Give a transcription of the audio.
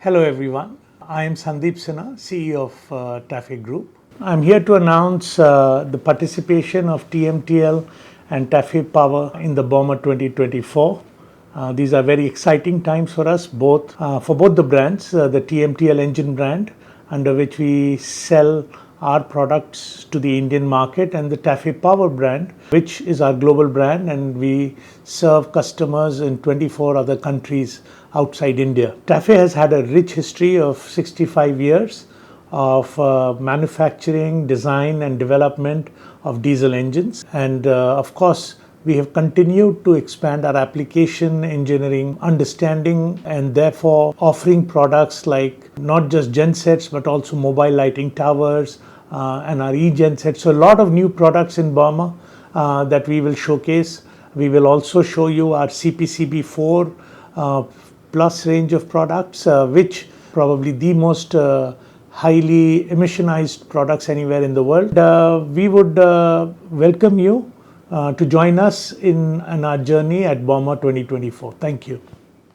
Hello everyone, I am Sandeep Sinha, CEO of TAFE Group. I'm here to announce the participation of TMTL and TAFE Power in the Bauma 2024. These are very exciting times for us, for both the brands, the TMTL engine brand, under which we sell our products to the Indian market, and the TAFE Power brand, which is our global brand, and we serve customers in 24 other countries outside India. TAFE has had a rich history of 65 years of manufacturing, design and development of diesel engines, and of course we have continued to expand our application engineering understanding, and therefore offering products like not just gensets but also mobile lighting towers and our e-gensets. So a lot of new products in Bauma that we will showcase. We will also show you our CPCB4 plus range of products, which probably the most highly emissionized products anywhere in the world. We would welcome you to join us in our journey at Bauma 2024. Thank you.